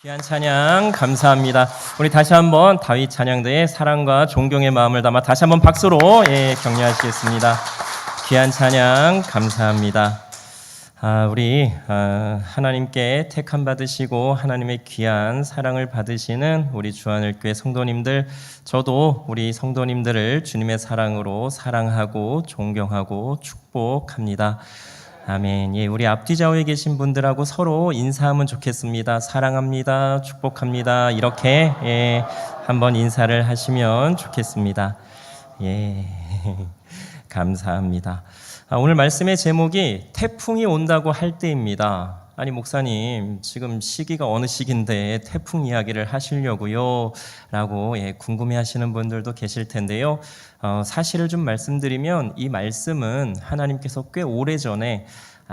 귀한 찬양 감사합니다. 우리 다시 한번 다윗 찬양대의 사랑과 존경의 마음을 담아 다시 한번 박수로 격려하시겠습니다. 귀한 찬양 감사합니다. 우리 하나님께 택함 받으시고 하나님의 귀한 사랑을 받으시는 우리 주하늘교회 성도님들, 저도 우리 성도님들을 주님의 사랑으로 사랑하고 존경하고 축복합니다. 아멘. 우리 앞뒤 좌우에 계신 분들하고 서로 인사하면 좋겠습니다. 사랑합니다. 축복합니다. 이렇게 한번 인사를 하시면 좋겠습니다. 감사합니다. 오늘 말씀의 제목이 태풍이 온다고 할 때입니다. 아니 목사님, 지금 시기가 어느 시기인데 태풍 이야기를 하시려고요? 라고 궁금해하시는 분들도 계실 텐데요. 사실을 좀 말씀드리면 이 말씀은 하나님께서 꽤 오래전에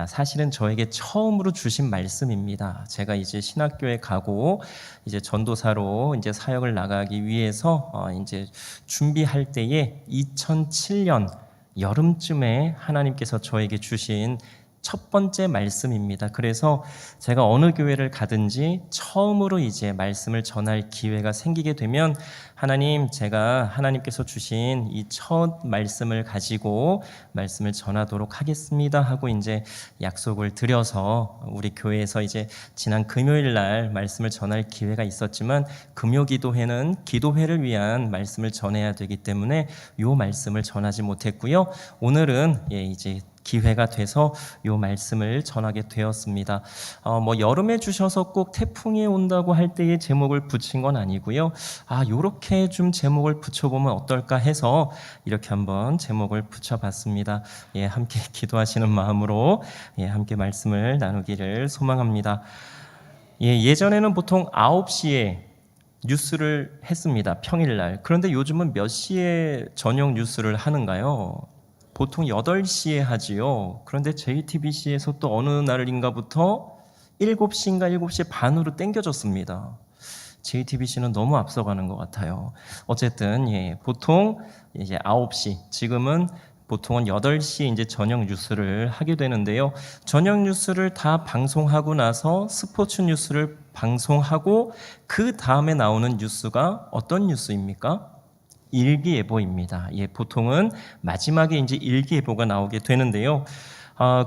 사실은 저에게 처음으로 주신 말씀입니다. 제가 이제 신학교에 가고 이제 전도사로 이제 사역을 나가기 위해서 이제 준비할 때에 2007년 여름쯤에 하나님께서 저에게 주신 첫 번째 말씀입니다. 그래서 제가 어느 교회를 가든지 처음으로 이제 말씀을 전할 기회가 생기게 되면 하나님, 제가 하나님께서 주신 이 첫 말씀을 가지고 말씀을 전하도록 하겠습니다 하고 이제 약속을 드려서 우리 교회에서 이제 지난 금요일 날 말씀을 전할 기회가 있었지만 금요 기도회는 기도회를 위한 말씀을 전해야 되기 때문에 이 말씀을 전하지 못했고요. 오늘은 이제 기회가 돼서 이 말씀을 전하게 되었습니다. 여름에 주셔서 꼭 태풍이 온다고 할 때의 제목을 붙인 건 아니고요. 요렇게 좀 제목을 붙여보면 어떨까 해서 이렇게 한번 제목을 붙여봤습니다. 함께 기도하시는 마음으로 함께 말씀을 나누기를 소망합니다. 예전에는 보통 9시에 뉴스를 했습니다. 평일날. 그런데 요즘은 몇 시에 저녁 뉴스를 하는가요? 보통 8시에 하지요. 그런데 JTBC에서 또 어느 날인가부터 7시인가 7시 반으로 땡겨졌습니다. JTBC는 너무 앞서가는 것 같아요. 어쨌든 보통 이제 9시, 지금은 보통은 8시에 이제 저녁 뉴스를 하게 되는데요. 저녁 뉴스를 다 방송하고 나서 스포츠 뉴스를 방송하고 그 다음에 나오는 뉴스가 어떤 뉴스입니까? 일기예보입니다. 보통은 마지막에 이제 일기예보가 나오게 되는데요.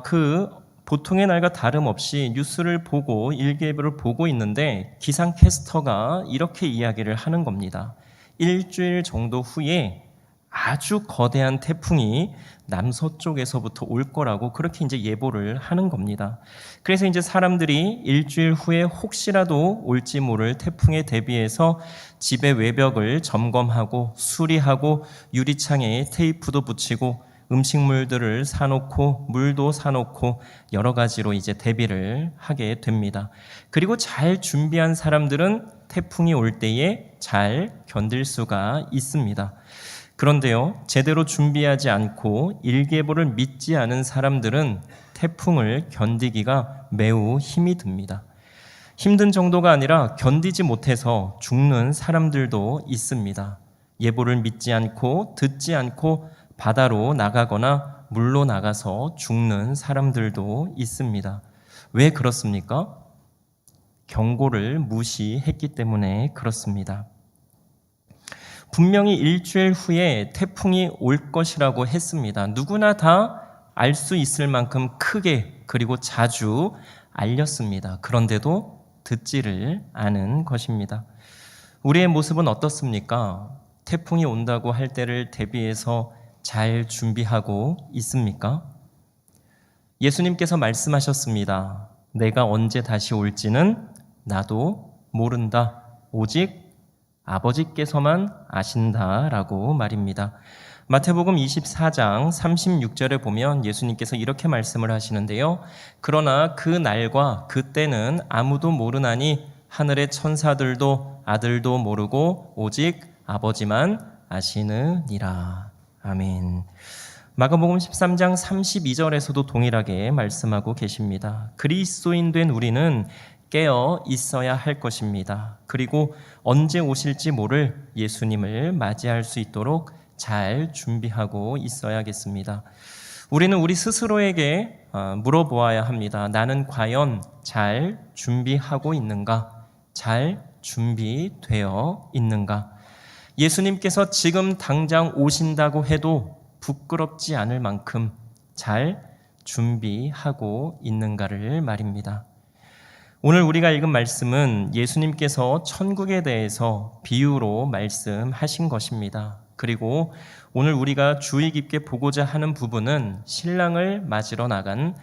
그 보통의 날과 다름없이 뉴스를 보고 일기예보를 보고 있는데 기상캐스터가 이렇게 이야기를 하는 겁니다. 일주일 정도 후에 아주 거대한 태풍이 남서쪽에서부터 올 거라고 그렇게 이제 예보를 하는 겁니다. 그래서 이제 사람들이 일주일 후에 혹시라도 올지 모를 태풍에 대비해서 집의 외벽을 점검하고 수리하고 유리창에 테이프도 붙이고 음식물들을 사놓고 물도 사놓고 여러 가지로 이제 대비를 하게 됩니다. 그리고 잘 준비한 사람들은 태풍이 올 때에 잘 견딜 수가 있습니다. 그런데요, 제대로 준비하지 않고 일기예보를 믿지 않은 사람들은 태풍을 견디기가 매우 힘이 듭니다. 힘든 정도가 아니라 견디지 못해서 죽는 사람들도 있습니다. 예보를 믿지 않고 듣지 않고 바다로 나가거나 물로 나가서 죽는 사람들도 있습니다. 왜 그렇습니까? 경고를 무시했기 때문에 그렇습니다. 분명히 일주일 후에 태풍이 올 것이라고 했습니다. 누구나 다 알 수 있을 만큼 크게 그리고 자주 알렸습니다. 그런데도 듣지를 않은 것입니다. 우리의 모습은 어떻습니까? 태풍이 온다고 할 때를 대비해서 잘 준비하고 있습니까? 예수님께서 말씀하셨습니다. 내가 언제 다시 올지는 나도 모른다. 오직 아버지께서만 아신다라고 말입니다. 마태복음 24장 36절에 보면 예수님께서 이렇게 말씀을 하시는데요. 그러나 그 날과 그 때는 아무도 모르나니 하늘의 천사들도 아들도 모르고 오직 아버지만 아시느니라. 아멘. 마가복음 13장 32절에서도 동일하게 말씀하고 계십니다. 그리스도인 된 우리는 깨어 있어야 할 것입니다. 그리고 언제 오실지 모를 예수님을 맞이할 수 있도록 잘 준비하고 있어야겠습니다. 우리는 우리 스스로에게 물어보아야 합니다. 나는 과연 잘 준비하고 있는가? 잘 준비되어 있는가? 예수님께서 지금 당장 오신다고 해도 부끄럽지 않을 만큼 잘 준비하고 있는가를 말입니다. 오늘 우리가 읽은 말씀은 예수님께서 천국에 대해서 비유로 말씀하신 것입니다. 그리고 오늘 우리가 주의 깊게 보고자 하는 부분은 신랑을 맞으러 나간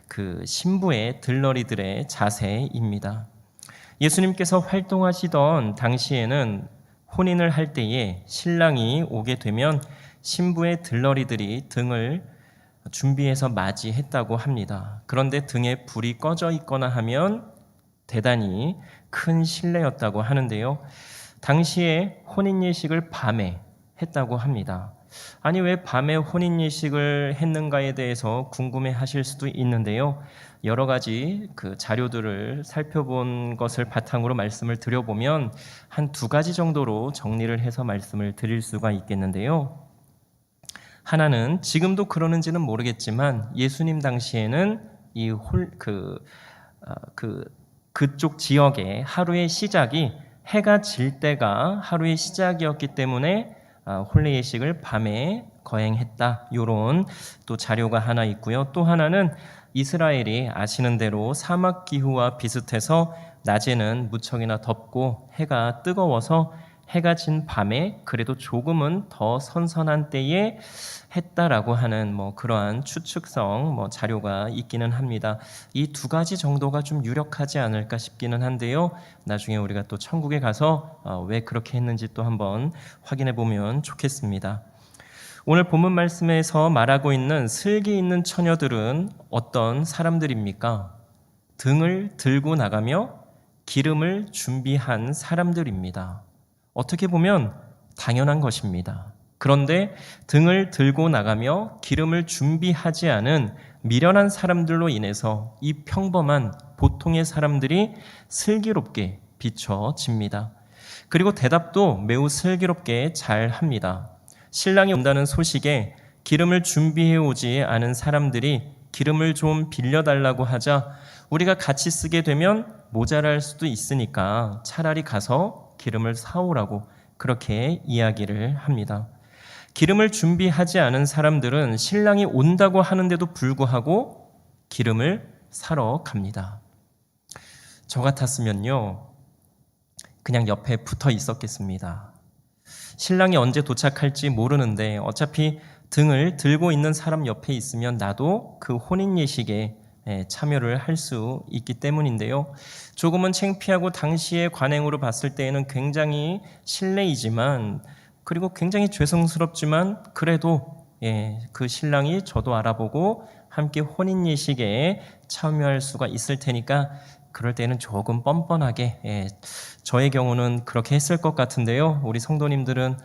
그 신부의 들러리들의 자세입니다. 예수님께서 활동하시던 당시에는 혼인을 할 때에 신랑이 오게 되면 신부의 들러리들이 등을 준비해서 맞이했다고 합니다. 그런데 등에 불이 꺼져 있거나 하면 대단히 큰 신뢰였다고 하는데요. 당시에 혼인 예식을 밤에 했다고 합니다. 아니 왜 밤에 혼인 예식을 했는가에 대해서 궁금해 하실 수도 있는데요. 여러 가지 그 자료들을 살펴본 것을 바탕으로 말씀을 드려보면 한 두 가지 정도로 정리를 해서 말씀을 드릴 수가 있겠는데요. 하나는 지금도 그러는지는 모르겠지만 예수님 당시에는 그쪽 지역의 하루의 시작이 해가 질 때가 하루의 시작이었기 때문에 혼례 예식을 밤에 거행했다. 이런 또 자료가 하나 있고요. 또 하나는 이스라엘이 아시는 대로 사막 기후와 비슷해서 낮에는 무척이나 덥고 해가 뜨거워서 해가 진 밤에 그래도 조금은 더 선선한 때에 했다라고 하는 그러한 추측성 자료가 있기는 합니다. 이 두 가지 정도가 좀 유력하지 않을까 싶기는 한데요. 나중에 우리가 또 천국에 가서 왜 그렇게 했는지 또 한번 확인해 보면 좋겠습니다. 오늘 본문 말씀에서 말하고 있는 슬기 있는 처녀들은 어떤 사람들입니까? 등을 들고 나가며 기름을 준비한 사람들입니다. 어떻게 보면 당연한 것입니다. 그런데 등을 들고 나가며 기름을 준비하지 않은 미련한 사람들로 인해서 이 평범한 보통의 사람들이 슬기롭게 비춰집니다. 그리고 대답도 매우 슬기롭게 잘 합니다. 신랑이 온다는 소식에 기름을 준비해 오지 않은 사람들이 기름을 좀 빌려달라고 하자 우리가 같이 쓰게 되면 모자랄 수도 있으니까 차라리 가서 기름을 사오라고 그렇게 이야기를 합니다. 기름을 준비하지 않은 사람들은 신랑이 온다고 하는데도 불구하고 기름을 사러 갑니다. 저 같았으면요, 그냥 옆에 붙어 있었겠습니다. 신랑이 언제 도착할지 모르는데 어차피 등을 들고 있는 사람 옆에 있으면 나도 그 혼인 예식에 참여를 할 수 있기 때문인데요. 조금은 창피하고 당시의 관행으로 봤을 때에는 굉장히 실례이지만 그리고 굉장히 죄송스럽지만 그래도 그 신랑이 저도 알아보고 함께 혼인 예식에 참여할 수가 있을 테니까 그럴 때는 조금 뻔뻔하게 저의 경우는 그렇게 했을 것 같은데요. 우리 성도님들은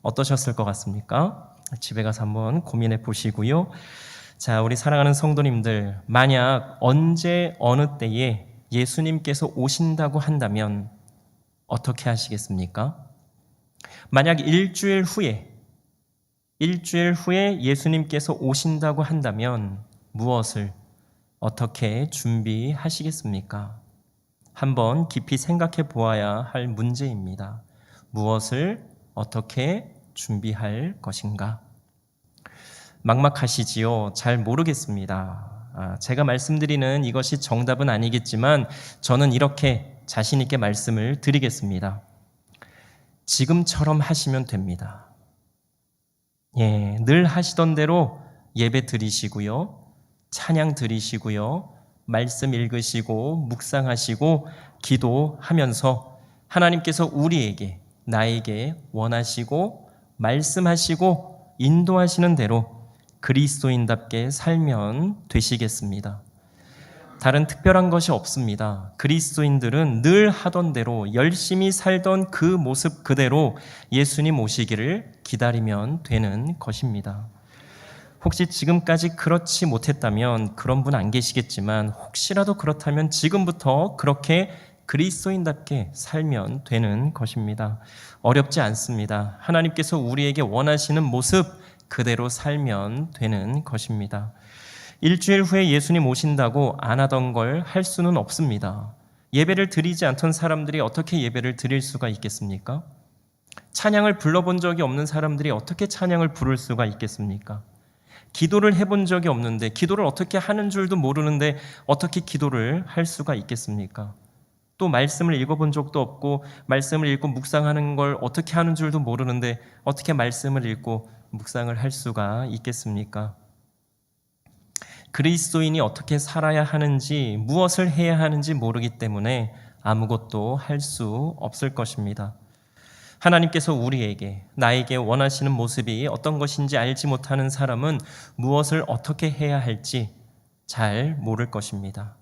어떠셨을 것 같습니까? 집에 가서 한번 고민해 보시고요. 자, 우리 사랑하는 성도님들, 만약 언제 어느 때에 예수님께서 오신다고 한다면 어떻게 하시겠습니까? 만약 일주일 후에 예수님께서 오신다고 한다면 무엇을 어떻게 준비하시겠습니까? 한번 깊이 생각해 보아야 할 문제입니다. 무엇을 어떻게 준비할 것인가? 막막하시지요? 잘 모르겠습니다. 제가 말씀드리는 이것이 정답은 아니겠지만 저는 이렇게 자신 있게 말씀을 드리겠습니다. 지금처럼 하시면 됩니다. 늘 하시던 대로 예배 드리시고요. 찬양 드리시고요. 말씀 읽으시고 묵상하시고 기도하면서 하나님께서 우리에게 나에게 원하시고 말씀하시고 인도하시는 대로 그리스도인답게 살면 되시겠습니다. 다른 특별한 것이 없습니다. 그리스도인들은 늘 하던 대로 열심히 살던 그 모습 그대로 예수님 오시기를 기다리면 되는 것입니다. 혹시 지금까지 그렇지 못했다면 그런 분 안 계시겠지만 혹시라도 그렇다면 지금부터 그렇게 그리스도인답게 살면 되는 것입니다. 어렵지 않습니다. 하나님께서 우리에게 원하시는 모습 그대로 살면 되는 것입니다. 일주일 후에 예수님 오신다고 안 하던 걸 할 수는 없습니다. 예배를 드리지 않던 사람들이 어떻게 예배를 드릴 수가 있겠습니까? 찬양을 불러본 적이 없는 사람들이 어떻게 찬양을 부를 수가 있겠습니까? 기도를 해본 적이 없는데, 기도를 어떻게 하는 줄도 모르는데 어떻게 기도를 할 수가 있겠습니까? 또 말씀을 읽어본 적도 없고 말씀을 읽고 묵상하는 걸 어떻게 하는 줄도 모르는데 어떻게 말씀을 읽고 묵상을 할 수가 있겠습니까? 그리스도인이 어떻게 살아야 하는지, 무엇을 해야 하는지 모르기 때문에 아무것도 할 수 없을 것입니다. 하나님께서 우리에게, 나에게 원하시는 모습이 어떤 것인지 알지 못하는 사람은 무엇을 어떻게 해야 할지 잘 모를 것입니다.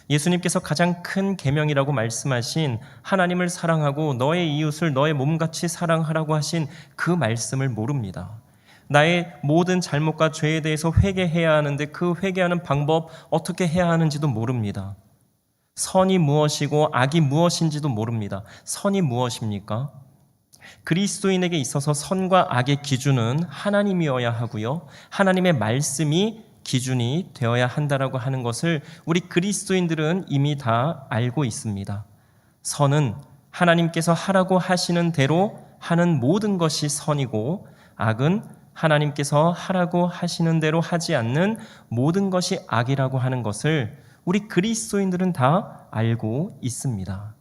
예수님께서 가장 큰 계명이라고 말씀하신 하나님을 사랑하고 너의 이웃을 너의 몸같이 사랑하라고 하신 그 말씀을 모릅니다. 나의 모든 잘못과 죄에 대해서 회개해야 하는데 그 회개하는 방법 어떻게 해야 하는지도 모릅니다. 선이 무엇이고 악이 무엇인지도 모릅니다. 선이 무엇입니까? 그리스도인에게 있어서 선과 악의 기준은 하나님이어야 하고요. 하나님의 말씀이 기준이 되어야 한다라고 하는 것을 우리 그리스도인들은 이미 다 알고 있습니다. 선은 하나님께서 하라고 하시는 대로 하는 모든 것이 선이고, 악은 하나님께서 하라고 하시는 대로 하지 않는 모든 것이 악이라고 하는 것을 우리 그리스도인들은 다 알고 있습니다.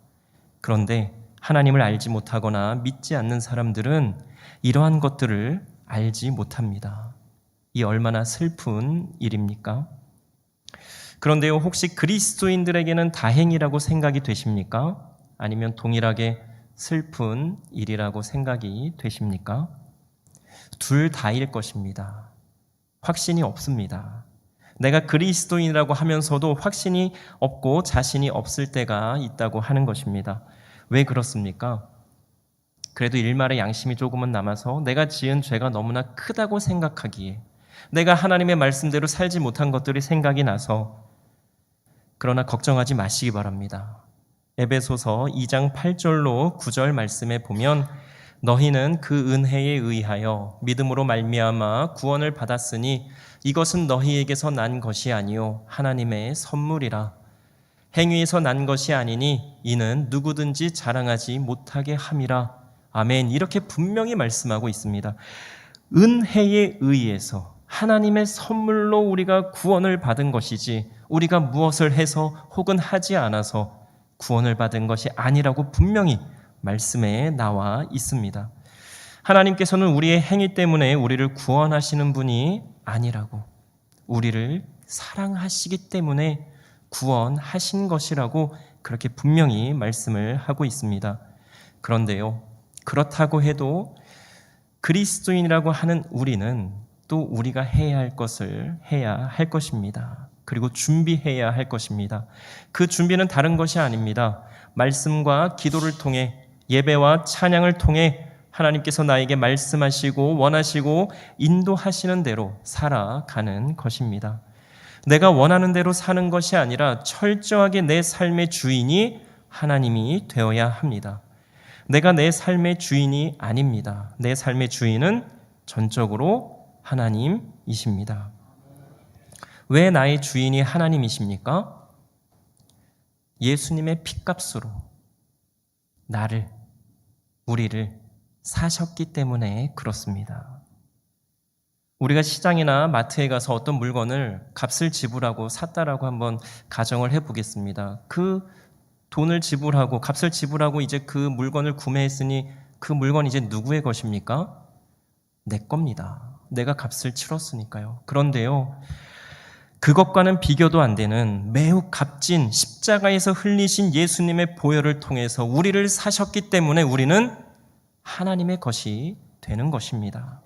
그런데 하나님을 알지 못하거나 믿지 않는 사람들은 이러한 것들을 알지 못합니다. 이 얼마나 슬픈 일입니까? 그런데요, 혹시 그리스도인들에게는 다행이라고 생각이 되십니까? 아니면 동일하게 슬픈 일이라고 생각이 되십니까? 둘 다일 것입니다. 확신이 없습니다. 내가 그리스도인이라고 하면서도 확신이 없고 자신이 없을 때가 있다고 하는 것입니다. 왜 그렇습니까? 그래도 일말의 양심이 조금은 남아서 내가 지은 죄가 너무나 크다고 생각하기에, 내가 하나님의 말씀대로 살지 못한 것들이 생각이 나서. 그러나 걱정하지 마시기 바랍니다. 에베소서 2장 8절로 9절 말씀에 보면 너희는 그 은혜에 의하여 믿음으로 말미암아 구원을 받았으니 이것은 너희에게서 난 것이 아니요 하나님의 선물이라. 행위에서 난 것이 아니니 이는 누구든지 자랑하지 못하게 함이라. 아멘. 이렇게 분명히 말씀하고 있습니다. 은혜에 의해서 하나님의 선물로 우리가 구원을 받은 것이지 우리가 무엇을 해서 혹은 하지 않아서 구원을 받은 것이 아니라고 분명히 말씀에 나와 있습니다. 하나님께서는 우리의 행위 때문에 우리를 구원하시는 분이 아니라고, 우리를 사랑하시기 때문에 구원하신 것이라고 그렇게 분명히 말씀을 하고 있습니다. 그런데요, 그렇다고 해도 그리스도인이라고 하는 우리는 또 우리가 해야 할 것을 해야 할 것입니다. 그리고 준비해야 할 것입니다. 그 준비는 다른 것이 아닙니다. 말씀과 기도를 통해, 예배와 찬양을 통해 하나님께서 나에게 말씀하시고 원하시고 인도하시는 대로 살아가는 것입니다. 내가 원하는 대로 사는 것이 아니라 철저하게 내 삶의 주인이 하나님이 되어야 합니다. 내가 내 삶의 주인이 아닙니다. 내 삶의 주인은 전적으로 하나님이십니다. 왜 나의 주인이 하나님이십니까? 예수님의 핏값으로 나를, 우리를 사셨기 때문에 그렇습니다. 우리가 시장이나 마트에 가서 어떤 물건을 값을 지불하고 샀다라고 한번 가정을 해보겠습니다. 그 돈을 지불하고 값을 지불하고 이제 그 물건을 구매했으니 그 물건이 이제 누구의 것입니까? 내 겁니다. 내가 값을 치렀으니까요. 그런데요, 그것과는 비교도 안 되는 매우 값진 십자가에서 흘리신 예수님의 보혈을 통해서 우리를 사셨기 때문에 우리는 하나님의 것이 되는 것입니다.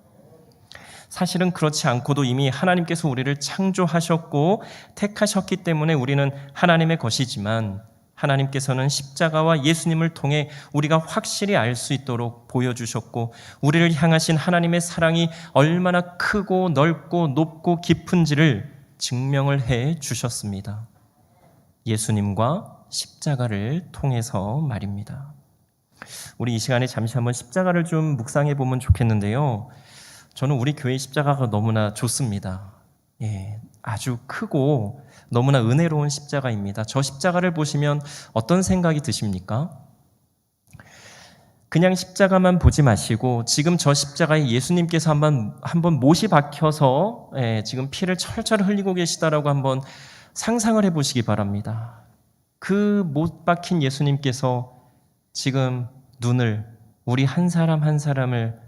사실은 그렇지 않고도 이미 하나님께서 우리를 창조하셨고 택하셨기 때문에 우리는 하나님의 것이지만, 하나님께서는 십자가와 예수님을 통해 우리가 확실히 알 수 있도록 보여주셨고, 우리를 향하신 하나님의 사랑이 얼마나 크고 넓고 높고 깊은지를 증명을 해 주셨습니다. 예수님과 십자가를 통해서 말입니다. 우리 이 시간에 잠시 한번 십자가를 좀 묵상해 보면 좋겠는데요. 저는 우리 교회 십자가가 너무나 좋습니다. 아주 크고 너무나 은혜로운 십자가입니다. 저 십자가를 보시면 어떤 생각이 드십니까? 그냥 십자가만 보지 마시고 지금 저 십자가에 예수님께서 한번 못이 박혀서 지금 피를 철철 흘리고 계시다라고 한번 상상을 해보시기 바랍니다. 그 못 박힌 예수님께서 지금 눈을 우리 한 사람 한 사람을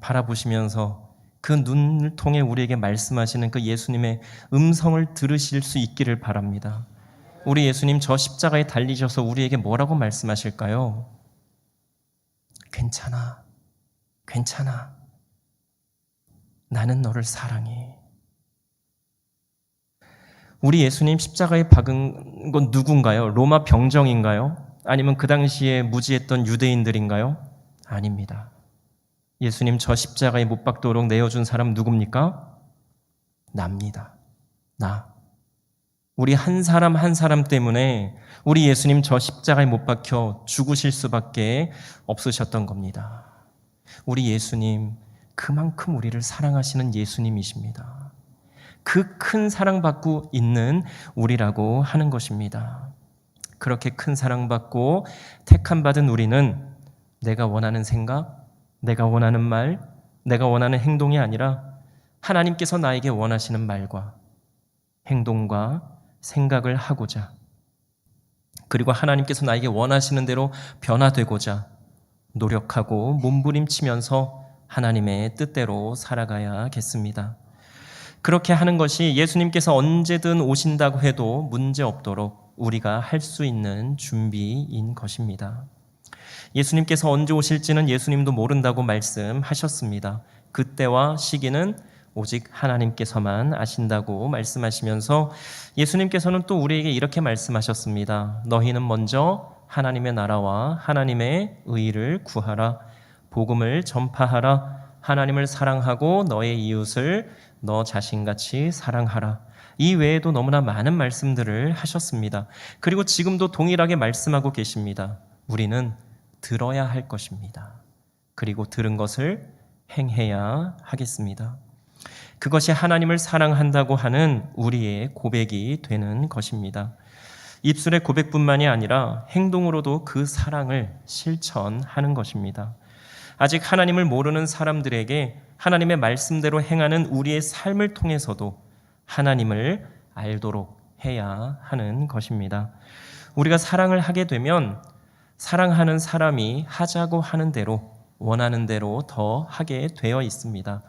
바라보시면서 그 눈을 통해 우리에게 말씀하시는 그 예수님의 음성을 들으실 수 있기를 바랍니다. 우리 예수님 저 십자가에 달리셔서 우리에게 뭐라고 말씀하실까요? 괜찮아, 괜찮아. 나는 너를 사랑해. 우리 예수님 십자가에 박은 건 누군가요? 로마 병정인가요? 아니면 그 당시에 무지했던 유대인들인가요? 아닙니다. 예수님 저 십자가에 못 박도록 내어준 사람 누굽니까? 납니다. 나. 우리 한 사람 한 사람 때문에 우리 예수님 저 십자가에 못 박혀 죽으실 수밖에 없으셨던 겁니다. 우리 예수님 그만큼 우리를 사랑하시는 예수님이십니다. 그 큰 사랑받고 있는 우리라고 하는 것입니다. 그렇게 큰 사랑받고 택함받은 우리는 내가 원하는 생각, 내가 원하는 말, 내가 원하는 행동이 아니라 하나님께서 나에게 원하시는 말과 행동과 생각을 하고자, 그리고 하나님께서 나에게 원하시는 대로 변화되고자 노력하고 몸부림치면서 하나님의 뜻대로 살아가야겠습니다. 그렇게 하는 것이 예수님께서 언제든 오신다고 해도 문제없도록 우리가 할 수 있는 준비인 것입니다. 예수님께서 언제 오실지는 예수님도 모른다고 말씀하셨습니다. 그때와 시기는 오직 하나님께서만 아신다고 말씀하시면서 예수님께서는 또 우리에게 이렇게 말씀하셨습니다. 너희는 먼저 하나님의 나라와 하나님의 의를 구하라. 복음을 전파하라. 하나님을 사랑하고 너의 이웃을 너 자신같이 사랑하라. 이 외에도 너무나 많은 말씀들을 하셨습니다. 그리고 지금도 동일하게 말씀하고 계십니다. 우리는 들어야 할 것입니다. 그리고 들은 것을 행해야 하겠습니다. 그것이 하나님을 사랑한다고 하는 우리의 고백이 되는 것입니다. 입술의 고백뿐만이 아니라 행동으로도 그 사랑을 실천하는 것입니다. 아직 하나님을 모르는 사람들에게 하나님의 말씀대로 행하는 우리의 삶을 통해서도 하나님을 알도록 해야 하는 것입니다. 우리가 사랑을 하게 되면 사랑하는 사람이 하자고 하는 대로, 원하는 대로 더 하게 되어 있습니다.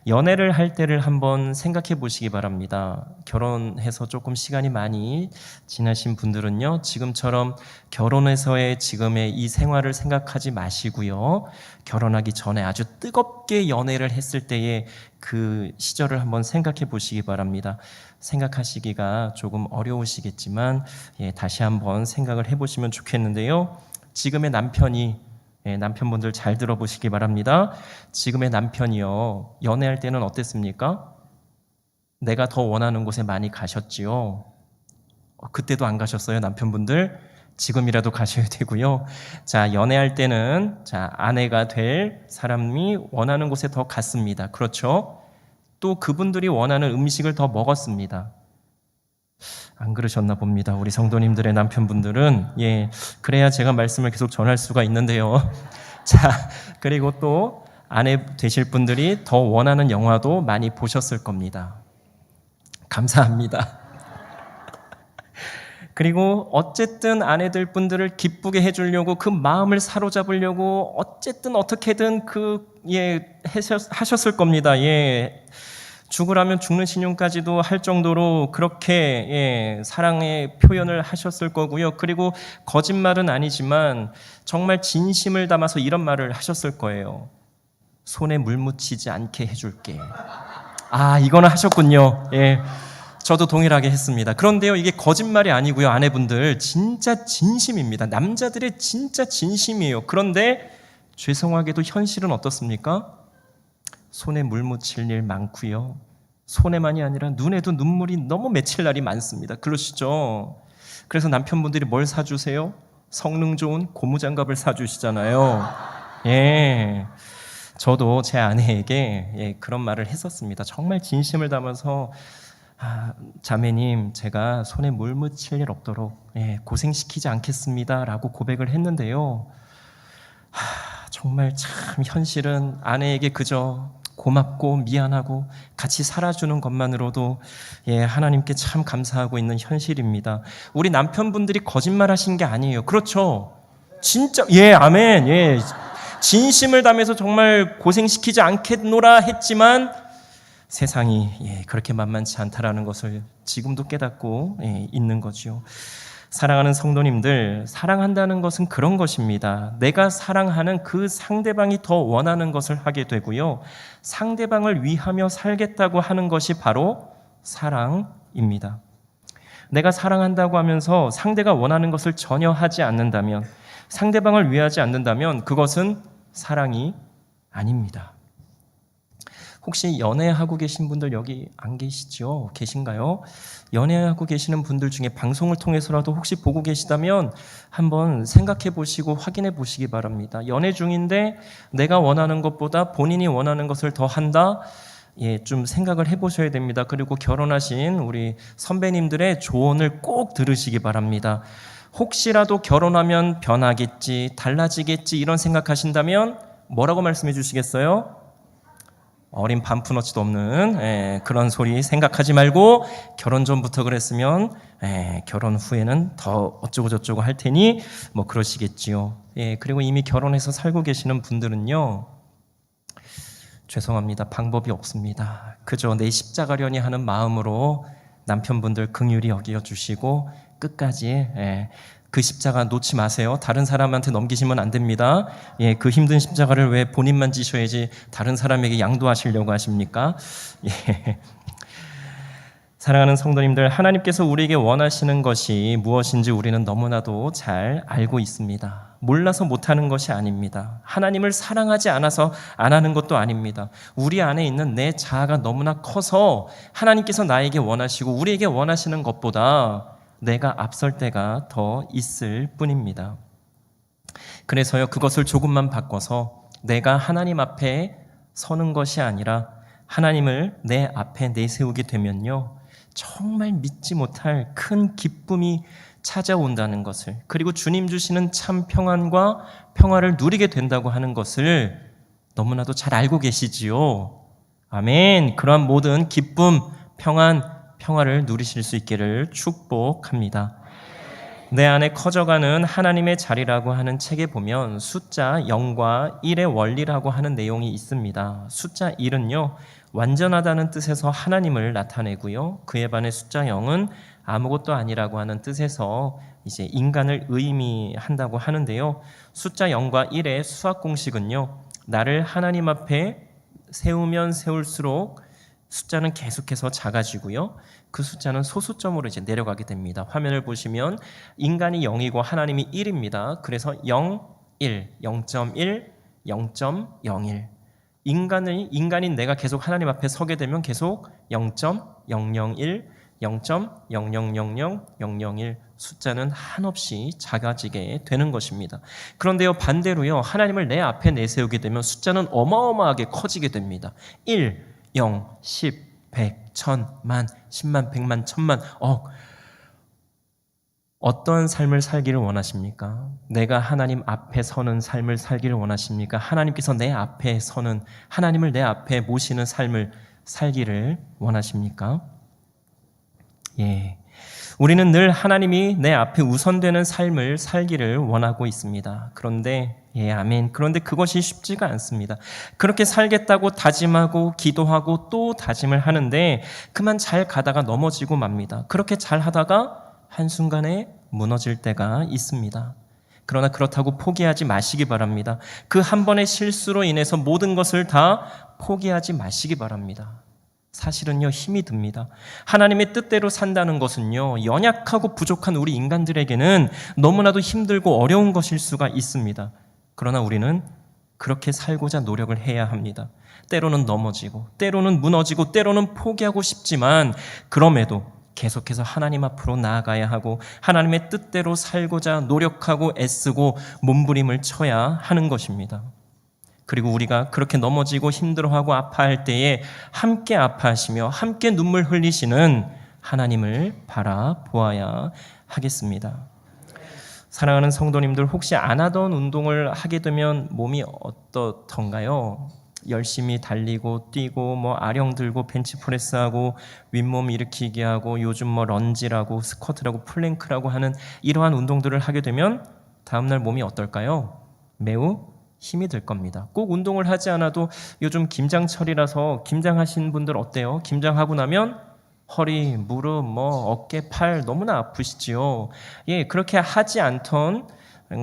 연애를 할 때를 한번 생각해 보시기 바랍니다. 결혼해서 조금 시간이 많이 지나신 분들은요, 지금처럼 결혼해서의 지금의 이 생활을 생각하지 마시고요, 결혼하기 전에 아주 뜨겁게 연애를 했을 때의 그 시절을 한번 생각해 보시기 바랍니다. 생각하시기가 조금 어려우시겠지만 다시 한번 생각을 해보시면 좋겠는데요. 지금의 남편분들 잘 들어보시기 바랍니다. 지금의 남편이요, 연애할 때는 어땠습니까? 내가 더 원하는 곳에 많이 가셨지요. 그때도 안 가셨어요, 남편분들? 지금이라도 가셔야 되고요. 자, 연애할 때는 아내가 될 사람이 원하는 곳에 더 갔습니다. 그렇죠? 또 그분들이 원하는 음식을 더 먹었습니다. 안 그러셨나 봅니다. 우리 성도님들의 남편분들은. 그래야 제가 말씀을 계속 전할 수가 있는데요. 자, 그리고 또 아내 되실 분들이 더 원하는 영화도 많이 보셨을 겁니다. 감사합니다. 그리고 어쨌든 아내들 분들을 기쁘게 해주려고, 그 마음을 사로잡으려고 어쨌든 어떻게든 하셨을 겁니다. 죽으라면 죽는 신용까지도 할 정도로 그렇게 사랑의 표현을 하셨을 거고요. 그리고 거짓말은 아니지만 정말 진심을 담아서 이런 말을 하셨을 거예요. 손에 물 묻히지 않게 해줄게. 이거는 하셨군요. 저도 동일하게 했습니다. 그런데요, 이게 거짓말이 아니고요, 아내분들 진짜 진심입니다. 남자들의 진짜 진심이에요. 그런데 죄송하게도 현실은 어떻습니까? 손에 물 묻힐 일 많고요. 손에만이 아니라 눈에도 눈물이 너무 맺힐 날이 많습니다. 그러시죠? 그래서 남편분들이 뭘 사주세요? 성능 좋은 고무장갑을 사주시잖아요. 저도 제 아내에게 그런 말을 했었습니다. 정말 진심을 담아서 자매님, 제가 손에 물 묻힐 일 없도록 고생시키지 않겠습니다 라고 고백을 했는데요. 정말 참 현실은 아내에게 그저 고맙고 미안하고 같이 살아주는 것만으로도 하나님께 참 감사하고 있는 현실입니다. 우리 남편분들이 거짓말하신 게 아니에요. 그렇죠? 진짜 아멘. 진심을 담아서 정말 고생시키지 않겠노라 했지만 세상이 그렇게 만만치 않다라는 것을 지금도 깨닫고 있는 거죠. 사랑하는 성도님들, 사랑한다는 것은 그런 것입니다. 내가 사랑하는 그 상대방이 더 원하는 것을 하게 되고요. 상대방을 위하며 살겠다고 하는 것이 바로 사랑입니다. 내가 사랑한다고 하면서 상대가 원하는 것을 전혀 하지 않는다면, 상대방을 위하지 않는다면 그것은 사랑이 아닙니다. 혹시 연애하고 계신 분들 여기 안 계시죠? 계신가요? 연애하고 계시는 분들 중에 방송을 통해서라도 혹시 보고 계시다면 한번 생각해 보시고 확인해 보시기 바랍니다. 연애 중인데 내가 원하는 것보다 본인이 원하는 것을 더 한다? 좀 생각을 해 보셔야 됩니다. 그리고 결혼하신 우리 선배님들의 조언을 꼭 들으시기 바랍니다. 혹시라도 결혼하면 변하겠지, 달라지겠지 이런 생각하신다면 뭐라고 말씀해 주시겠어요? 어린 반푼어치도 없는 그런 소리 생각하지 말고 결혼 전부터 그랬으면 결혼 후에는 더 어쩌고 저쩌고 할 테니 뭐 그러시겠지요. 그리고 이미 결혼해서 살고 계시는 분들은요, 죄송합니다. 방법이 없습니다. 그저 내 십자가려니 하는 마음으로 남편분들 긍휼히 여겨주시고 끝까지 그 십자가 놓지 마세요. 다른 사람한테 넘기시면 안 됩니다. 그 힘든 십자가를 왜 본인만 지셔야지 다른 사람에게 양도하시려고 하십니까? 사랑하는 성도님들, 하나님께서 우리에게 원하시는 것이 무엇인지 우리는 너무나도 잘 알고 있습니다. 몰라서 못하는 것이 아닙니다. 하나님을 사랑하지 않아서 안 하는 것도 아닙니다. 우리 안에 있는 내 자아가 너무나 커서 하나님께서 나에게 원하시고 우리에게 원하시는 것보다 내가 앞설 때가 더 있을 뿐입니다. 그래서요, 그것을 조금만 바꿔서 내가 하나님 앞에 서는 것이 아니라 하나님을 내 앞에 내세우게 되면요, 정말 믿지 못할 큰 기쁨이 찾아온다는 것을, 그리고 주님 주시는 참 평안과 평화를 누리게 된다고 하는 것을 너무나도 잘 알고 계시지요. 아멘. 그러한 모든 기쁨, 평화를 누리실 수 있기를 축복합니다. 내 안에 커져가는 하나님의 자리라고 하는 책에 보면 숫자 0과 1의 원리라고 하는 내용이 있습니다. 숫자 1은요, 완전하다는 뜻에서 하나님을 나타내고요, 그에 반해 숫자 0은 아무것도 아니라고 하는 뜻에서 이제 인간을 의미한다고 하는데요. 숫자 0과 1의 수학 공식은요, 나를 하나님 앞에 세우면 세울수록 숫자는 계속해서 작아지고요, 그 숫자는 소수점으로 이제 내려가게 됩니다. 화면을 보시면 인간이 0이고 하나님이 1입니다. 그래서 0, 1, 0.1, 0.01. 인간인 내가 계속 하나님 앞에 서게 되면 계속 0.001, 0.0000001 숫자는 한없이 작아지게 되는 것입니다. 그런데요, 반대로요, 하나님을 내 앞에 내세우게 되면 숫자는 어마어마하게 커지게 됩니다. 1, 0, 10, 100, 1000, 만, 10만, 100만, 1000만, 억. 어떤 삶을 살기를 원하십니까? 내가 하나님 앞에 서는 삶을 살기를 원하십니까? 하나님께서 내 앞에 서는, 하나님을 내 앞에 모시는 삶을 살기를 원하십니까? 우리는 늘 하나님이 내 앞에 우선되는 삶을 살기를 원하고 있습니다. 그런데 아멘. 그런데 그것이 쉽지가 않습니다. 그렇게 살겠다고 다짐하고 기도하고 또 다짐을 하는데 그만 잘 가다가 넘어지고 맙니다. 그렇게 잘 하다가 한순간에 무너질 때가 있습니다. 그러나 그렇다고 포기하지 마시기 바랍니다. 그 한 번의 실수로 인해서 모든 것을 다 포기하지 마시기 바랍니다. 사실은요, 힘이 듭니다. 하나님의 뜻대로 산다는 것은요, 연약하고 부족한 우리 인간들에게는 너무나도 힘들고 어려운 것일 수가 있습니다. 그러나 우리는 그렇게 살고자 노력을 해야 합니다. 때로는 넘어지고, 때로는 무너지고, 때로는 포기하고 싶지만 그럼에도 계속해서 하나님 앞으로 나아가야 하고 하나님의 뜻대로 살고자 노력하고 애쓰고 몸부림을 쳐야 하는 것입니다. 그리고 우리가 그렇게 넘어지고 힘들어하고 아파할 때에 함께 아파하시며 함께 눈물 흘리시는 하나님을 바라보아야 하겠습니다. 사랑하는 성도님들, 혹시 안 하던 운동을 하게 되면 몸이 어떻던가요? 열심히 달리고 뛰고 아령 들고 벤치프레스하고 윗몸 일으키기 하고 요즘 런지라고 스쿼트라고 플랭크라고 하는 이러한 운동들을 하게 되면 다음날 몸이 어떨까요? 매우 힘이 들 겁니다. 꼭 운동을 하지 않아도 요즘 김장철이라서 김장하신 분들 어때요? 김장하고 나면 허리, 무릎, 어깨, 팔 너무나 아프시지요. 그렇게 하지 않던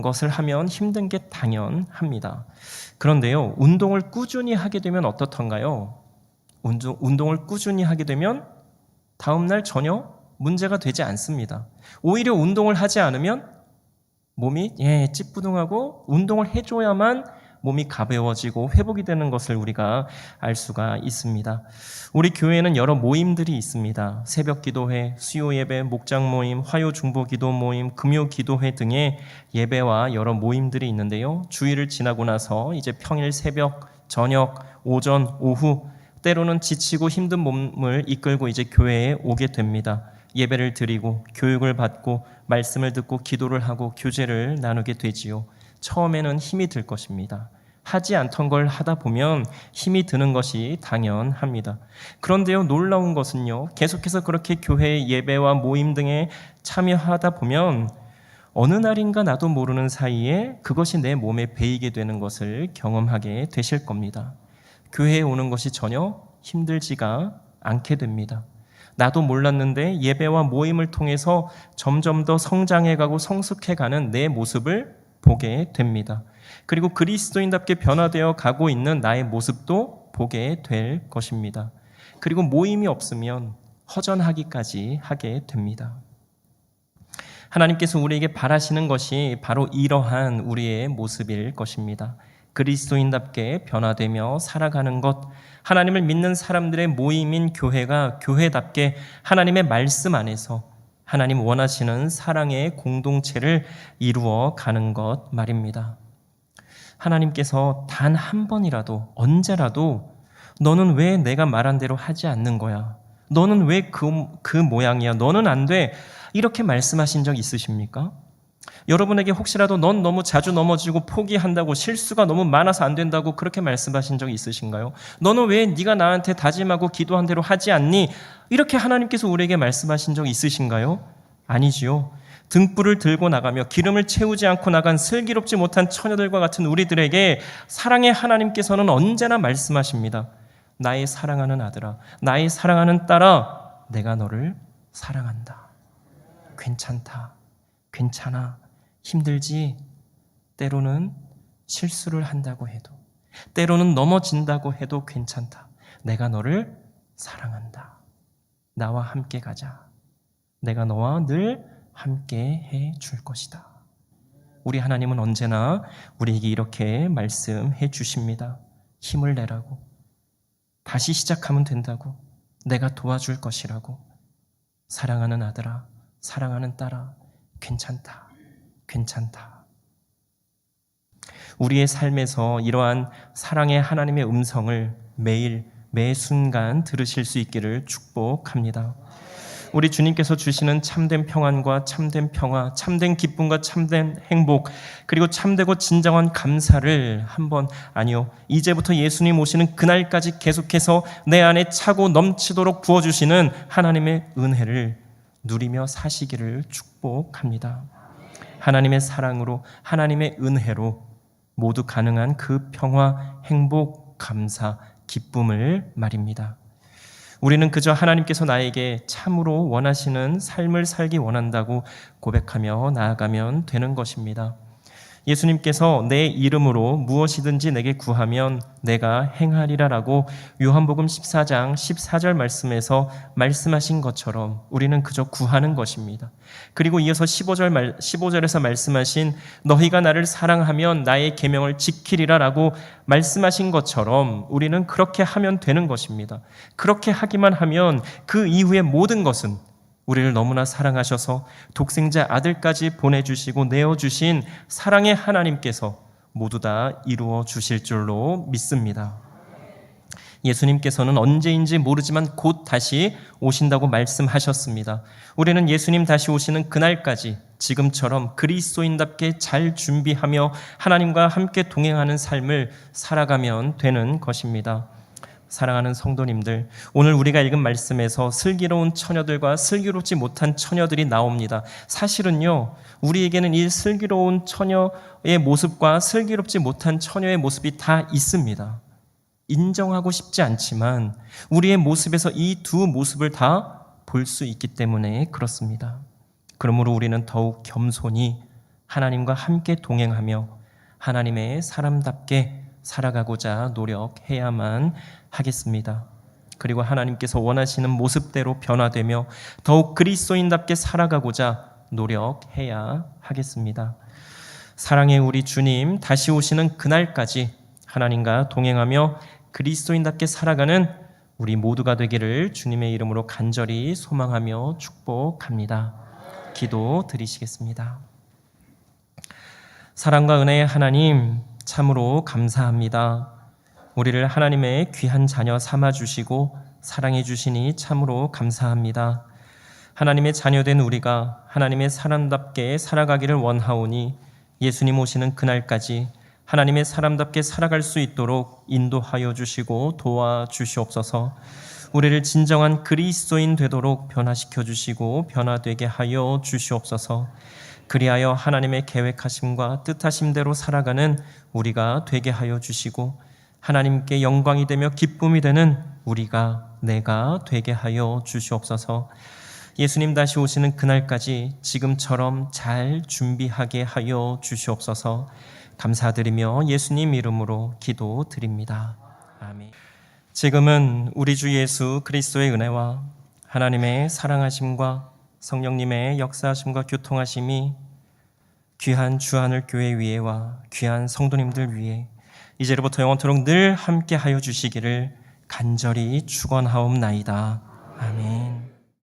것을 하면 힘든 게 당연합니다. 그런데요, 운동을 꾸준히 하게 되면 어떻던가요? 운동을 꾸준히 하게 되면 다음날 전혀 문제가 되지 않습니다. 오히려 운동을 하지 않으면 몸이 찌뿌둥하고 운동을 해줘야만 몸이 가벼워지고 회복이 되는 것을 우리가 알 수가 있습니다. 우리 교회에는 여러 모임들이 있습니다. 새벽 기도회, 수요 예배, 목장 모임, 화요 중보 기도 모임, 금요 기도회 등의 예배와 여러 모임들이 있는데요. 주일을 지나고 나서 이제 평일 새벽, 저녁, 오전, 오후 때로는 지치고 힘든 몸을 이끌고 이제 교회에 오게 됩니다. 예배를 드리고 교육을 받고 말씀을 듣고 기도를 하고 교제를 나누게 되지요. 처음에는 힘이 들 것입니다. 하지 않던 걸 하다 보면 힘이 드는 것이 당연합니다. 그런데요, 놀라운 것은요, 계속해서 그렇게 교회 예배와 모임 등에 참여하다 보면 어느 날인가 나도 모르는 사이에 그것이 내 몸에 배이게 되는 것을 경험하게 되실 겁니다. 교회에 오는 것이 전혀 힘들지가 않게 됩니다. 나도 몰랐는데 예배와 모임을 통해서 점점 더 성장해가고 성숙해가는 내 모습을 보게 됩니다. 그리고 그리스도인답게 변화되어 가고 있는 나의 모습도 보게 될 것입니다. 그리고 모임이 없으면 허전하기까지 하게 됩니다. 하나님께서 우리에게 바라시는 것이 바로 이러한 우리의 모습일 것입니다. 그리스도인답게 변화되며 살아가는 것, 하나님을 믿는 사람들의 모임인 교회가 교회답게 하나님의 말씀 안에서 하나님 원하시는 사랑의 공동체를 이루어 가는 것 말입니다. 하나님께서 단 한 번이라도 언제라도 너는 왜 내가 말한 대로 하지 않는 거야? 너는 왜 그 모양이야? 너는 안 돼. 이렇게 말씀하신 적 있으십니까? 여러분에게 혹시라도 넌 너무 자주 넘어지고 포기한다고 실수가 너무 많아서 안 된다고 그렇게 말씀하신 적 있으신가요? 너는 왜 네가 나한테 다짐하고 기도한 대로 하지 않니? 이렇게 하나님께서 우리에게 말씀하신 적 있으신가요? 아니지요. 등불을 들고 나가며 기름을 채우지 않고 나간 슬기롭지 못한 처녀들과 같은 우리들에게 사랑의 하나님께서는 언제나 말씀하십니다. 나의 사랑하는 아들아, 나의 사랑하는 딸아, 내가 너를 사랑한다. 괜찮다. 괜찮아. 힘들지? 때로는 실수를 한다고 해도, 때로는 넘어진다고 해도 괜찮다. 내가 너를 사랑한다. 나와 함께 가자. 내가 너와 늘 함께 해 줄 것이다. 우리 하나님은 언제나 우리에게 이렇게 말씀해 주십니다. 힘을 내라고. 다시 시작하면 된다고. 내가 도와줄 것이라고. 사랑하는 아들아, 사랑하는 딸아, 괜찮다. 괜찮다. 우리의 삶에서 이러한 사랑의 하나님의 음성을 매일 매 순간 들으실 수 있기를 축복합니다. 우리 주님께서 주시는 참된 평안과 참된 평화, 참된 기쁨과 참된 행복, 그리고 참되고 진정한 감사를 이제부터 예수님 오시는 그날까지 계속해서 내 안에 차고 넘치도록 부어주시는 하나님의 은혜를 누리며 사시기를 축복합니다. 하나님의 사랑으로, 하나님의 은혜로 모두 가능한 그 평화, 행복, 감사, 기쁨을 말입니다. 우리는 그저 하나님께서 나에게 참으로 원하시는 삶을 살기 원한다고 고백하며 나아가면 되는 것입니다. 예수님께서 내 이름으로 무엇이든지 내게 구하면 내가 행하리라라고 요한복음 14장 14절 말씀에서 말씀하신 것처럼 우리는 그저 구하는 것입니다. 그리고 이어서 15절에서 말씀하신 너희가 나를 사랑하면 나의 계명을 지키리라라고 말씀하신 것처럼 우리는 그렇게 하면 되는 것입니다. 그렇게 하기만 하면 그 이후의 모든 것은 우리를 너무나 사랑하셔서 독생자 아들까지 보내주시고 내어주신 사랑의 하나님께서 모두 다 이루어 주실 줄로 믿습니다. 예수님께서는 언제인지 모르지만 곧 다시 오신다고 말씀하셨습니다. 우리는 예수님 다시 오시는 그날까지 지금처럼 그리스도인답게 잘 준비하며 하나님과 함께 동행하는 삶을 살아가면 되는 것입니다. 사랑하는 성도님들, 오늘 우리가 읽은 말씀에서 슬기로운 처녀들과 슬기롭지 못한 처녀들이 나옵니다. 사실은요, 우리에게는 이 슬기로운 처녀의 모습과 슬기롭지 못한 처녀의 모습이 다 있습니다. 인정하고 싶지 않지만 우리의 모습에서 이 두 모습을 다 볼 수 있기 때문에 그렇습니다. 그러므로 우리는 더욱 겸손히 하나님과 함께 동행하며 하나님의 사람답게 살아가고자 노력해야만 하겠습니다. 그리고 하나님께서 원하시는 모습대로 변화되며 더욱 그리스도인답게 살아가고자 노력해야 하겠습니다. 사랑의 우리 주님 다시 오시는 그날까지 하나님과 동행하며 그리스도인답게 살아가는 우리 모두가 되기를 주님의 이름으로 간절히 소망하며 축복합니다. 기도 드리시겠습니다. 사랑과 은혜의 하나님, 참으로 감사합니다. 우리를 하나님의 귀한 자녀 삼아주시고 사랑해 주시니 참으로 감사합니다. 하나님의 자녀된 우리가 하나님의 사람답게 살아가기를 원하오니 예수님 오시는 그날까지 하나님의 사람답게 살아갈 수 있도록 인도하여 주시고 도와주시옵소서. 우리를 진정한 그리스도인 되도록 변화시켜 주시고 변화되게 하여 주시옵소서. 그리하여 하나님의 계획하심과 뜻하심대로 살아가는 우리가 되게 하여 주시고 하나님께 영광이 되며 기쁨이 되는 내가 되게 하여 주시옵소서. 예수님 다시 오시는 그날까지 지금처럼 잘 준비하게 하여 주시옵소서. 감사드리며 예수님 이름으로 기도드립니다. 아멘. 지금은 우리 주 예수 그리스도의 은혜와 하나님의 사랑하심과 성령님의 역사하심과 교통하심이 귀한 주하늘 교회 위에와 귀한 성도님들 위에 이제로부터 영원토록 늘 함께 하여 주시기를 간절히 축원하옵나이다. 아멘.